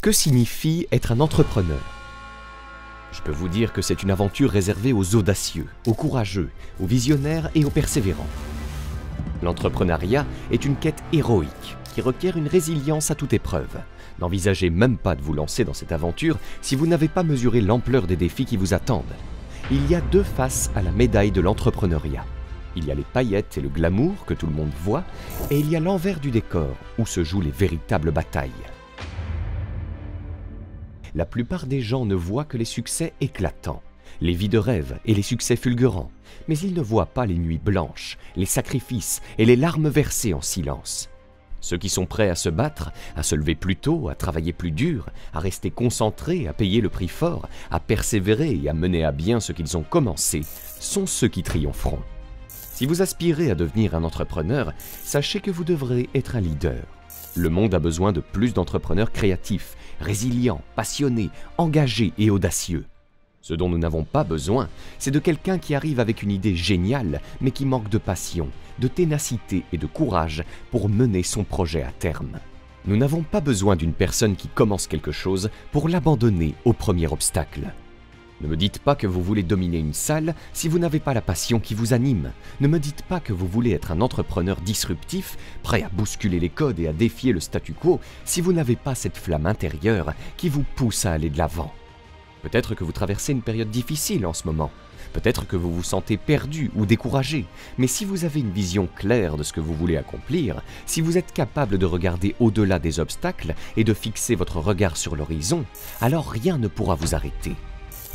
Que signifie être un entrepreneur? Je peux vous dire que c'est une aventure réservée aux audacieux, aux courageux, aux visionnaires et aux persévérants. L'entrepreneuriat est une quête héroïque qui requiert une résilience à toute épreuve. N'envisagez même pas de vous lancer dans cette aventure si vous n'avez pas mesuré l'ampleur des défis qui vous attendent. Il y a deux faces à la médaille de l'entrepreneuriat. Il y a les paillettes et le glamour que tout le monde voit, et il y a l'envers du décor où se jouent les véritables batailles. La plupart des gens ne voient que les succès éclatants, les vies de rêve et les succès fulgurants, mais ils ne voient pas les nuits blanches, les sacrifices et les larmes versées en silence. Ceux qui sont prêts à se battre, à se lever plus tôt, à travailler plus dur, à rester concentrés, à payer le prix fort, à persévérer et à mener à bien ce qu'ils ont commencé, sont ceux qui triompheront. Si vous aspirez à devenir un entrepreneur, sachez que vous devrez être un leader. Le monde a besoin de plus d'entrepreneurs créatifs, résilients, passionnés, engagés et audacieux. Ce dont nous n'avons pas besoin, c'est de quelqu'un qui arrive avec une idée géniale, mais qui manque de passion, de ténacité et de courage pour mener son projet à terme. Nous n'avons pas besoin d'une personne qui commence quelque chose pour l'abandonner au premier obstacle. Ne me dites pas que vous voulez dominer une salle si vous n'avez pas la passion qui vous anime. Ne me dites pas que vous voulez être un entrepreneur disruptif, prêt à bousculer les codes et à défier le statu quo si vous n'avez pas cette flamme intérieure qui vous pousse à aller de l'avant. Peut-être que vous traversez une période difficile en ce moment. Peut-être que vous vous sentez perdu ou découragé. Mais si vous avez une vision claire de ce que vous voulez accomplir, si vous êtes capable de regarder au-delà des obstacles et de fixer votre regard sur l'horizon, alors rien ne pourra vous arrêter.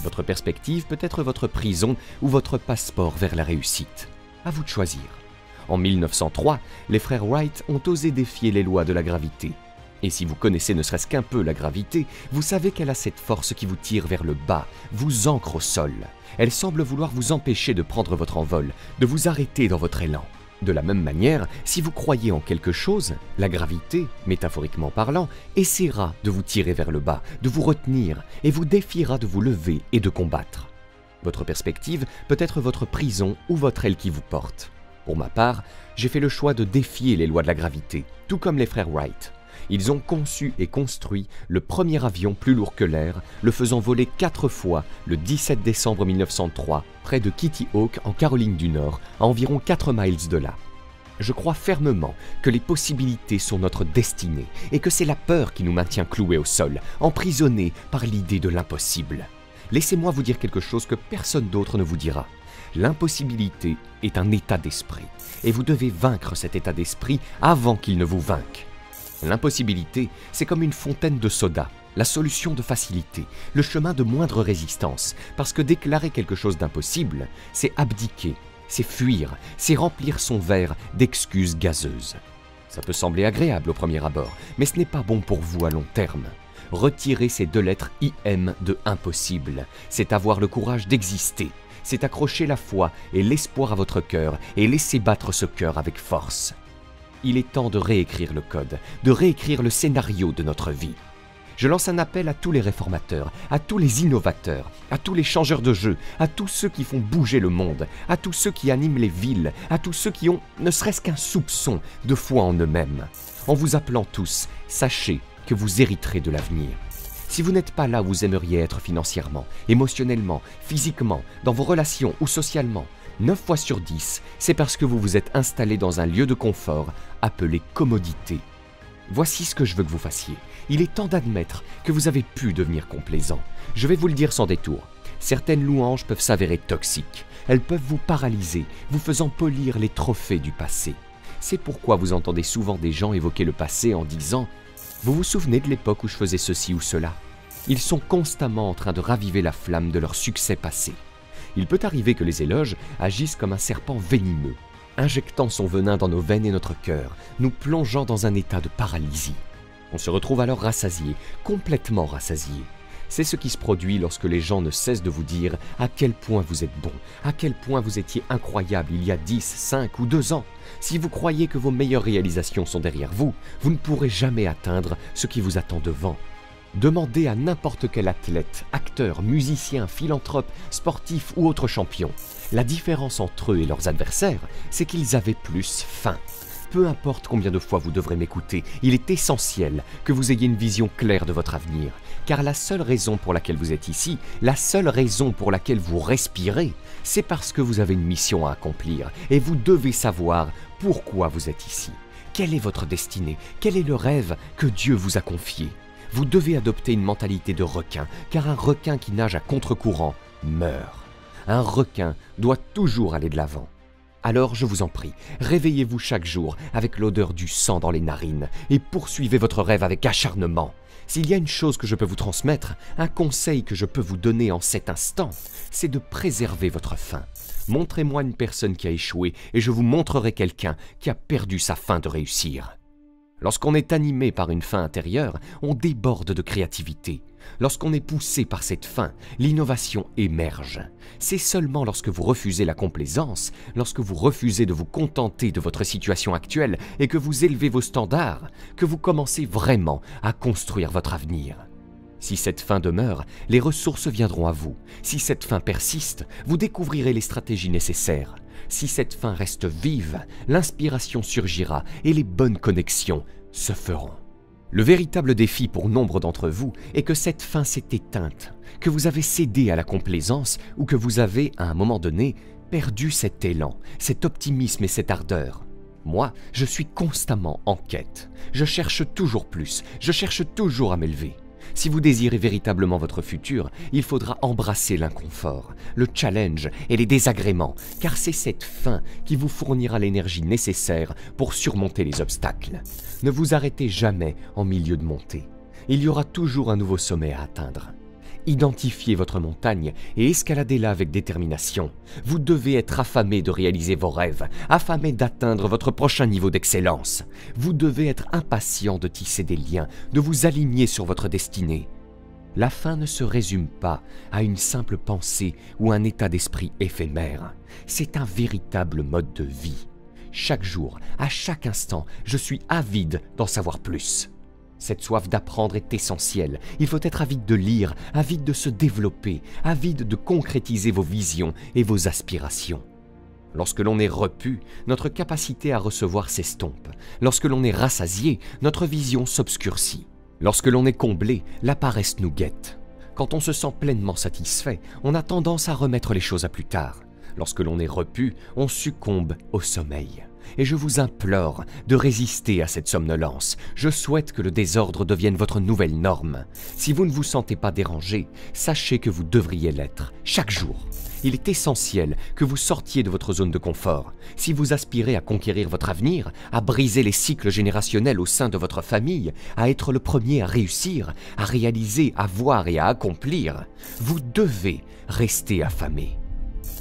Votre perspective peut être votre prison ou votre passeport vers la réussite. À vous de choisir. En 1903, les frères Wright ont osé défier les lois de la gravité. Et si vous connaissez ne serait-ce qu'un peu la gravité, vous savez qu'elle a cette force qui vous tire vers le bas, vous ancre au sol. Elle semble vouloir vous empêcher de prendre votre envol, de vous arrêter dans votre élan. De la même manière, si vous croyez en quelque chose, la gravité, métaphoriquement parlant, essaiera de vous tirer vers le bas, de vous retenir et vous défiera de vous lever et de combattre. Votre perspective peut être votre prison ou votre aile qui vous porte. Pour ma part, j'ai fait le choix de défier les lois de la gravité, tout comme les frères Wright. Ils ont conçu et construit le premier avion plus lourd que l'air, le faisant voler 4 fois le 17 décembre 1903, près de Kitty Hawk en Caroline du Nord, à environ 4 miles de là. Je crois fermement que les possibilités sont notre destinée et que c'est la peur qui nous maintient cloués au sol, emprisonnés par l'idée de l'impossible. Laissez-moi vous dire quelque chose que personne d'autre ne vous dira. L'impossibilité est un état d'esprit, et vous devez vaincre cet état d'esprit avant qu'il ne vous vainque. L'impossibilité, c'est comme une fontaine de soda, la solution de facilité, le chemin de moindre résistance, parce que déclarer quelque chose d'impossible, c'est abdiquer, c'est fuir, c'est remplir son verre d'excuses gazeuses. Ça peut sembler agréable au premier abord, mais ce n'est pas bon pour vous à long terme. Retirer ces 2 lettres IM de impossible, c'est avoir le courage d'exister, c'est accrocher la foi et l'espoir à votre cœur et laisser battre ce cœur avec force. Il est temps de réécrire le code, de réécrire le scénario de notre vie. Je lance un appel à tous les réformateurs, à tous les innovateurs, à tous les changeurs de jeu, à tous ceux qui font bouger le monde, à tous ceux qui animent les villes, à tous ceux qui ont ne serait-ce qu'un soupçon de foi en eux-mêmes. En vous appelant tous, sachez que vous hériterez de l'avenir. Si vous n'êtes pas là où vous aimeriez être financièrement, émotionnellement, physiquement, dans vos relations ou socialement, 9 fois sur 10, c'est parce que vous vous êtes installé dans un lieu de confort appelé commodité. Voici ce que je veux que vous fassiez. Il est temps d'admettre que vous avez pu devenir complaisant. Je vais vous le dire sans détour. Certaines louanges peuvent s'avérer toxiques. Elles peuvent vous paralyser, vous faisant polir les trophées du passé. C'est pourquoi vous entendez souvent des gens évoquer le passé en disant « Vous vous souvenez de l'époque où je faisais ceci ou cela ?» Ils sont constamment en train de raviver la flamme de leur succès passé. Il peut arriver que les éloges agissent comme un serpent venimeux, injectant son venin dans nos veines et notre cœur, nous plongeant dans un état de paralysie. On se retrouve alors rassasié, complètement rassasié. C'est ce qui se produit lorsque les gens ne cessent de vous dire à quel point vous êtes bon, à quel point vous étiez incroyable il y a 10, 5 ou 2 ans. Si vous croyez que vos meilleures réalisations sont derrière vous, vous ne pourrez jamais atteindre ce qui vous attend devant. Demandez à n'importe quel athlète, acteur, musicien, philanthrope, sportif ou autre champion. La différence entre eux et leurs adversaires, c'est qu'ils avaient plus faim. Peu importe combien de fois vous devrez m'écouter, il est essentiel que vous ayez une vision claire de votre avenir, car la seule raison pour laquelle vous êtes ici, la seule raison pour laquelle vous respirez, c'est parce que vous avez une mission à accomplir et vous devez savoir pourquoi vous êtes ici. Quelle est votre destinée? Quel est le rêve que Dieu vous a confié? Vous devez adopter une mentalité de requin, car un requin qui nage à contre-courant meurt. Un requin doit toujours aller de l'avant. Alors, je vous en prie, réveillez-vous chaque jour avec l'odeur du sang dans les narines et poursuivez votre rêve avec acharnement. S'il y a une chose que je peux vous transmettre, un conseil que je peux vous donner en cet instant, c'est de préserver votre faim. Montrez-moi une personne qui a échoué et je vous montrerai quelqu'un qui a perdu sa faim de réussir. Lorsqu'on est animé par une faim intérieure, on déborde de créativité. Lorsqu'on est poussé par cette faim, l'innovation émerge. C'est seulement lorsque vous refusez la complaisance, lorsque vous refusez de vous contenter de votre situation actuelle et que vous élevez vos standards, que vous commencez vraiment à construire votre avenir. Si cette faim demeure, les ressources viendront à vous. Si cette faim persiste, vous découvrirez les stratégies nécessaires. Si cette faim reste vive, l'inspiration surgira et les bonnes connexions se feront. Le véritable défi pour nombre d'entre vous est que cette faim s'est éteinte, que vous avez cédé à la complaisance ou que vous avez, à un moment donné, perdu cet élan, cet optimisme et cette ardeur. Moi, je suis constamment en quête. Je cherche toujours plus, je cherche toujours à m'élever. Si vous désirez véritablement votre futur, il faudra embrasser l'inconfort, le challenge et les désagréments, car c'est cette faim qui vous fournira l'énergie nécessaire pour surmonter les obstacles. Ne vous arrêtez jamais en milieu de montée. Il y aura toujours un nouveau sommet à atteindre. Identifiez votre montagne et escaladez-la avec détermination. Vous devez être affamé de réaliser vos rêves, affamé d'atteindre votre prochain niveau d'excellence. Vous devez être impatient de tisser des liens, de vous aligner sur votre destinée. La fin ne se résume pas à une simple pensée ou un état d'esprit éphémère. C'est un véritable mode de vie. Chaque jour, à chaque instant, je suis avide d'en savoir plus. Cette soif d'apprendre est essentielle. Il faut être avide de lire, avide de se développer, avide de concrétiser vos visions et vos aspirations. Lorsque l'on est repu, notre capacité à recevoir s'estompe. Lorsque l'on est rassasié, notre vision s'obscurcit. Lorsque l'on est comblé, la paresse nous guette. Quand on se sent pleinement satisfait, on a tendance à remettre les choses à plus tard. Lorsque l'on est repu, on succombe au sommeil. Et je vous implore de résister à cette somnolence. Je souhaite que le désordre devienne votre nouvelle norme. Si vous ne vous sentez pas dérangé, sachez que vous devriez l'être, chaque jour. Il est essentiel que vous sortiez de votre zone de confort. Si vous aspirez à conquérir votre avenir, à briser les cycles générationnels au sein de votre famille, à être le premier à réussir, à réaliser, à voir et à accomplir, vous devez rester affamé.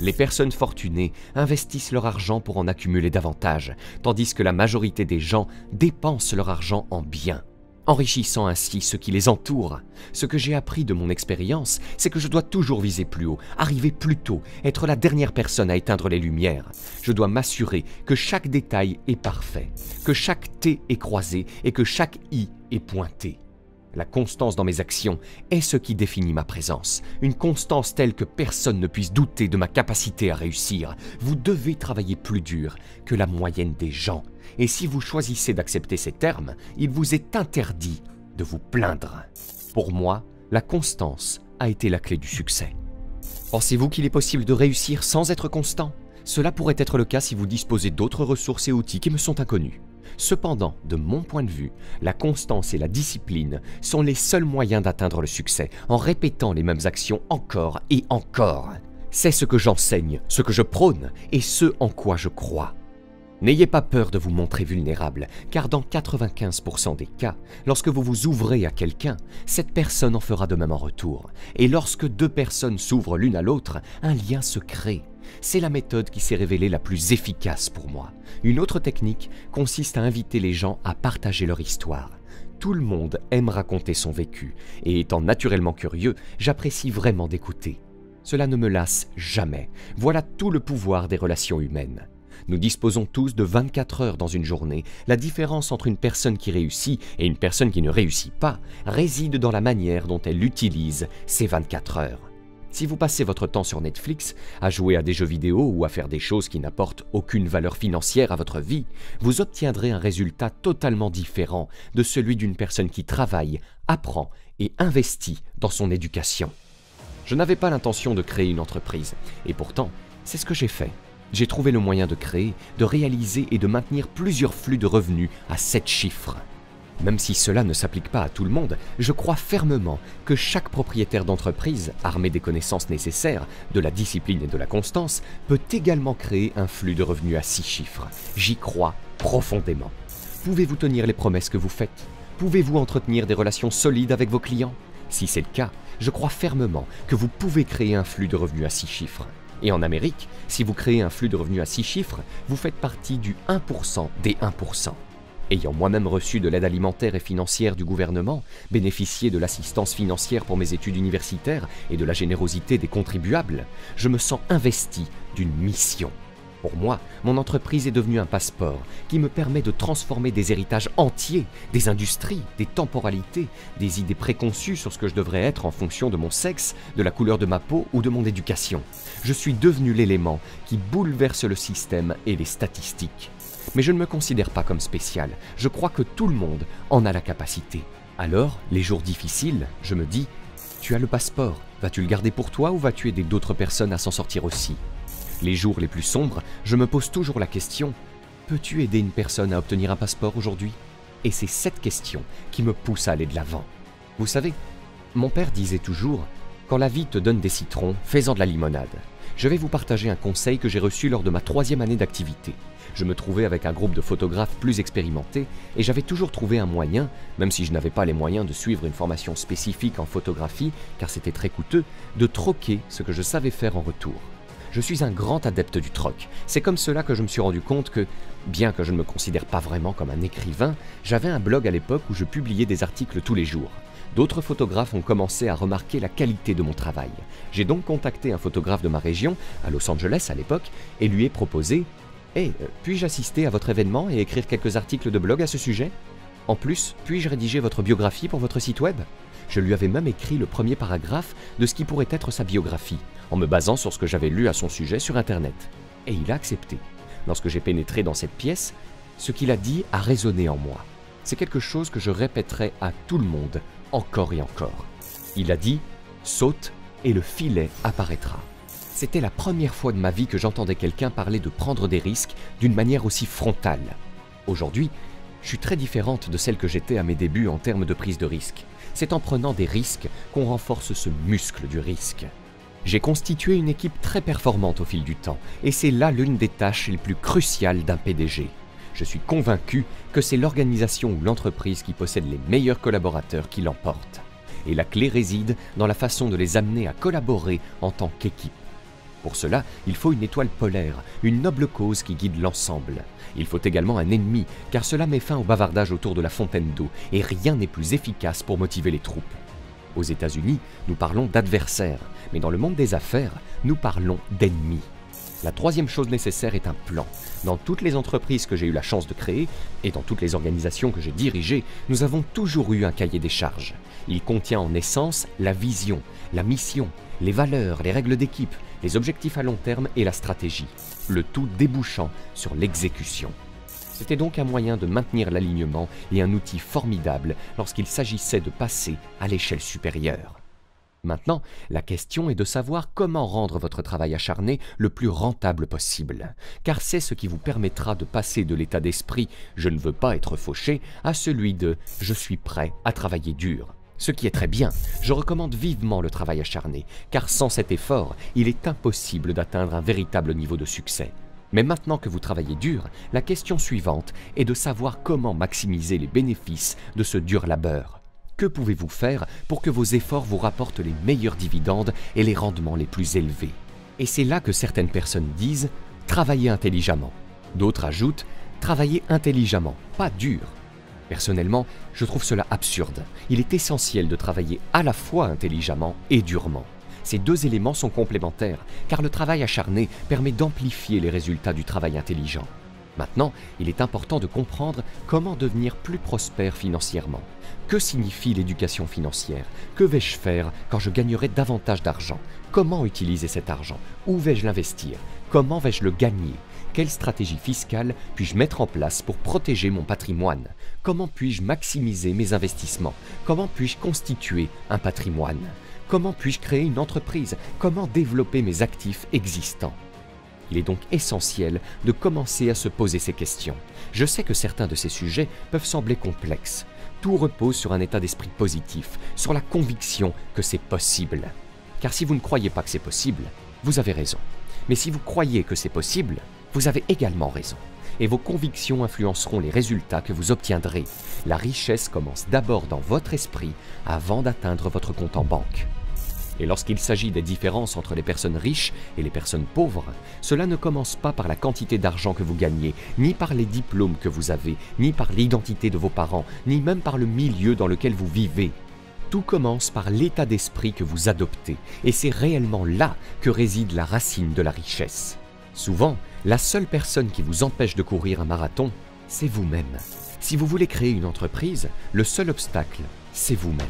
Les personnes fortunées investissent leur argent pour en accumuler davantage, tandis que la majorité des gens dépensent leur argent en biens, enrichissant ainsi ceux qui les entourent. Ce que j'ai appris de mon expérience, c'est que je dois toujours viser plus haut, arriver plus tôt, être la dernière personne à éteindre les lumières. Je dois m'assurer que chaque détail est parfait, que chaque T est croisé et que chaque I est pointé. La constance dans mes actions est ce qui définit ma présence. Une constance telle que personne ne puisse douter de ma capacité à réussir. Vous devez travailler plus dur que la moyenne des gens. Et si vous choisissez d'accepter ces termes, il vous est interdit de vous plaindre. Pour moi, la constance a été la clé du succès. Pensez-vous qu'il est possible de réussir sans être constant? Cela pourrait être le cas si vous disposez d'autres ressources et outils qui me sont inconnus. Cependant, de mon point de vue, la constance et la discipline sont les seuls moyens d'atteindre le succès en répétant les mêmes actions encore et encore. C'est ce que j'enseigne, ce que je prône et ce en quoi je crois. N'ayez pas peur de vous montrer vulnérable, car dans 95% des cas, lorsque vous vous ouvrez à quelqu'un, cette personne en fera de même en retour. Et lorsque deux personnes s'ouvrent l'une à l'autre, un lien se crée. C'est la méthode qui s'est révélée la plus efficace pour moi. Une autre technique consiste à inviter les gens à partager leur histoire. Tout le monde aime raconter son vécu, et étant naturellement curieux, j'apprécie vraiment d'écouter. Cela ne me lasse jamais. Voilà tout le pouvoir des relations humaines. Nous disposons tous de 24 heures dans une journée. La différence entre une personne qui réussit et une personne qui ne réussit pas réside dans la manière dont elle utilise ces 24 heures. Si vous passez votre temps sur Netflix, à jouer à des jeux vidéo ou à faire des choses qui n'apportent aucune valeur financière à votre vie, vous obtiendrez un résultat totalement différent de celui d'une personne qui travaille, apprend et investit dans son éducation. Je n'avais pas l'intention de créer une entreprise, et pourtant, c'est ce que j'ai fait. J'ai trouvé le moyen de créer, de réaliser et de maintenir plusieurs flux de revenus à 7 chiffres. Même si cela ne s'applique pas à tout le monde, je crois fermement que chaque propriétaire d'entreprise, armé des connaissances nécessaires, de la discipline et de la constance, peut également créer un flux de revenus à 6 chiffres. J'y crois profondément. Pouvez-vous tenir les promesses que vous faites? Pouvez-vous entretenir des relations solides avec vos clients? Si c'est le cas, je crois fermement que vous pouvez créer un flux de revenus à 6 chiffres. Et en Amérique, si vous créez un flux de revenus à 6 chiffres, vous faites partie du 1% des 1%. Ayant moi-même reçu de l'aide alimentaire et financière du gouvernement, bénéficié de l'assistance financière pour mes études universitaires et de la générosité des contribuables, je me sens investi d'une mission. Pour moi, mon entreprise est devenue un passeport qui me permet de transformer des héritages entiers, des industries, des temporalités, des idées préconçues sur ce que je devrais être en fonction de mon sexe, de la couleur de ma peau ou de mon éducation. Je suis devenu l'élément qui bouleverse le système et les statistiques. Mais je ne me considère pas comme spécial, je crois que tout le monde en a la capacité. Alors, les jours difficiles, je me dis, tu as le passeport, vas-tu le garder pour toi ou vas-tu aider d'autres personnes à s'en sortir aussi? Les jours les plus sombres, je me pose toujours la question, peux-tu aider une personne à obtenir un passeport aujourd'hui? Et c'est cette question qui me pousse à aller de l'avant. Vous savez, mon père disait toujours, quand la vie te donne des citrons, fais-en de la limonade. Je vais vous partager un conseil que j'ai reçu lors de ma 3e année d'activité. Je me trouvais avec un groupe de photographes plus expérimentés et j'avais toujours trouvé un moyen, même si je n'avais pas les moyens de suivre une formation spécifique en photographie, car c'était très coûteux, de troquer ce que je savais faire en retour. Je suis un grand adepte du troc. C'est comme cela que je me suis rendu compte que, bien que je ne me considère pas vraiment comme un écrivain, j'avais un blog à l'époque où je publiais des articles tous les jours. D'autres photographes ont commencé à remarquer la qualité de mon travail. J'ai donc contacté un photographe de ma région, à Los Angeles à l'époque, et lui ai proposé « Hey, puis-je assister à votre événement et écrire quelques articles de blog à ce sujet? En plus, puis-je rédiger votre biographie pour votre site web ?» Je lui avais même écrit le premier paragraphe de ce qui pourrait être sa biographie, en me basant sur ce que j'avais lu à son sujet sur Internet. Et il a accepté. Lorsque j'ai pénétré dans cette pièce, ce qu'il a dit a résonné en moi. C'est quelque chose que je répéterai à tout le monde, encore et encore. Il a dit « Saute et le filet apparaîtra ». C'était la première fois de ma vie que j'entendais quelqu'un parler de prendre des risques d'une manière aussi frontale. Aujourd'hui, je suis très différente de celle que j'étais à mes débuts en termes de prise de risque. C'est en prenant des risques qu'on renforce ce muscle du risque. J'ai constitué une équipe très performante au fil du temps, et c'est là l'une des tâches les plus cruciales d'un PDG. Je suis convaincu que c'est l'organisation ou l'entreprise qui possède les meilleurs collaborateurs qui l'emporte. Et la clé réside dans la façon de les amener à collaborer en tant qu'équipe. Pour cela, il faut une étoile polaire, une noble cause qui guide l'ensemble. Il faut également un ennemi, car cela met fin au bavardage autour de la fontaine d'eau, et rien n'est plus efficace pour motiver les troupes. Aux États-Unis, nous parlons d'adversaires, mais dans le monde des affaires, nous parlons d'ennemis. La troisième chose nécessaire est un plan. Dans toutes les entreprises que j'ai eu la chance de créer, et dans toutes les organisations que j'ai dirigées, nous avons toujours eu un cahier des charges. Il contient en essence la vision, la mission, les valeurs, les règles d'équipe, les objectifs à long terme et la stratégie, le tout débouchant sur l'exécution. C'était donc un moyen de maintenir l'alignement et un outil formidable lorsqu'il s'agissait de passer à l'échelle supérieure. Maintenant, la question est de savoir comment rendre votre travail acharné le plus rentable possible, car c'est ce qui vous permettra de passer de l'état d'esprit « je ne veux pas être fauché » à celui de « je suis prêt à travailler dur ». Ce qui est très bien, je recommande vivement le travail acharné, car sans cet effort, il est impossible d'atteindre un véritable niveau de succès. Mais maintenant que vous travaillez dur, la question suivante est de savoir comment maximiser les bénéfices de ce dur labeur. Que pouvez-vous faire pour que vos efforts vous rapportent les meilleurs dividendes et les rendements les plus élevés? Et c'est là que certaines personnes disent « travailler intelligemment ». D'autres ajoutent « travailler intelligemment, pas dur ». Personnellement, je trouve cela absurde. Il est essentiel de travailler à la fois intelligemment et durement. Ces deux éléments sont complémentaires, car le travail acharné permet d'amplifier les résultats du travail intelligent. Maintenant, il est important de comprendre comment devenir plus prospère financièrement. Que signifie l'éducation financière? Que vais-je faire quand je gagnerai davantage d'argent? Comment utiliser cet argent? Où vais-je l'investir? Comment vais-je le gagner? Quelle stratégie fiscale puis-je mettre en place pour protéger mon patrimoine? Comment puis-je maximiser mes investissements? Comment puis-je constituer un patrimoine? Comment puis-je créer une entreprise? Comment développer mes actifs existants? Il est donc essentiel de commencer à se poser ces questions. Je sais que certains de ces sujets peuvent sembler complexes. Tout repose sur un état d'esprit positif, sur la conviction que c'est possible. Car si vous ne croyez pas que c'est possible, vous avez raison. Mais si vous croyez que c'est possible, vous avez également raison. Et vos convictions influenceront les résultats que vous obtiendrez. La richesse commence d'abord dans votre esprit avant d'atteindre votre compte en banque. Et lorsqu'il s'agit des différences entre les personnes riches et les personnes pauvres, cela ne commence pas par la quantité d'argent que vous gagnez, ni par les diplômes que vous avez, ni par l'identité de vos parents, ni même par le milieu dans lequel vous vivez. Tout commence par l'état d'esprit que vous adoptez, et c'est réellement là que réside la racine de la richesse. Souvent, la seule personne qui vous empêche de courir un marathon, c'est vous-même. Si vous voulez créer une entreprise, le seul obstacle, c'est vous-même.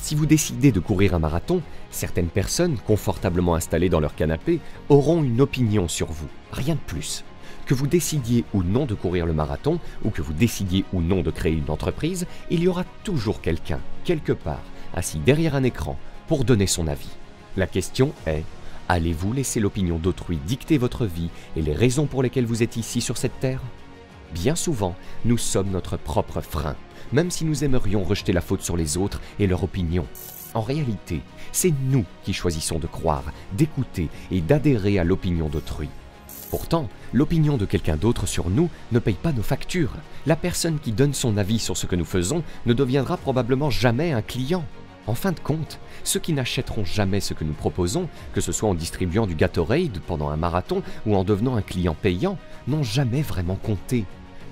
Si vous décidez de courir un marathon, certaines personnes, confortablement installées dans leur canapé, auront une opinion sur vous, rien de plus. Que vous décidiez ou non de courir le marathon, ou que vous décidiez ou non de créer une entreprise, il y aura toujours quelqu'un, quelque part, assis derrière un écran, pour donner son avis. La question est, allez-vous laisser l'opinion d'autrui dicter votre vie et les raisons pour lesquelles vous êtes ici sur cette terre? Bien souvent, nous sommes notre propre frein, même si nous aimerions rejeter la faute sur les autres et leur opinion. En réalité, c'est nous qui choisissons de croire, d'écouter et d'adhérer à l'opinion d'autrui. Pourtant, l'opinion de quelqu'un d'autre sur nous ne paye pas nos factures. La personne qui donne son avis sur ce que nous faisons ne deviendra probablement jamais un client. En fin de compte, ceux qui n'achèteront jamais ce que nous proposons, que ce soit en distribuant du Gatorade pendant un marathon ou en devenant un client payant, n'ont jamais vraiment compté.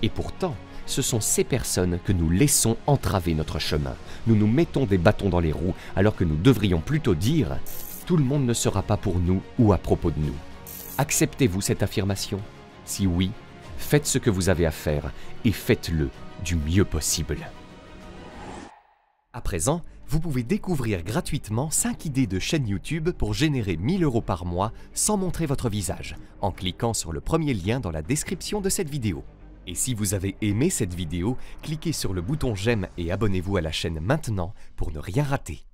Et pourtant, ce sont ces personnes que nous laissons entraver notre chemin. Nous nous mettons des bâtons dans les roues alors que nous devrions plutôt dire « Tout le monde ne sera pas pour nous ou à propos de nous ». Acceptez-vous cette affirmation? Si oui, faites ce que vous avez à faire et faites-le du mieux possible. À présent, vous pouvez découvrir gratuitement 5 idées de chaîne YouTube pour générer 1 000 € par mois sans montrer votre visage, en cliquant sur le premier lien dans la description de cette vidéo. Et si vous avez aimé cette vidéo, cliquez sur le bouton j'aime et abonnez-vous à la chaîne maintenant pour ne rien rater.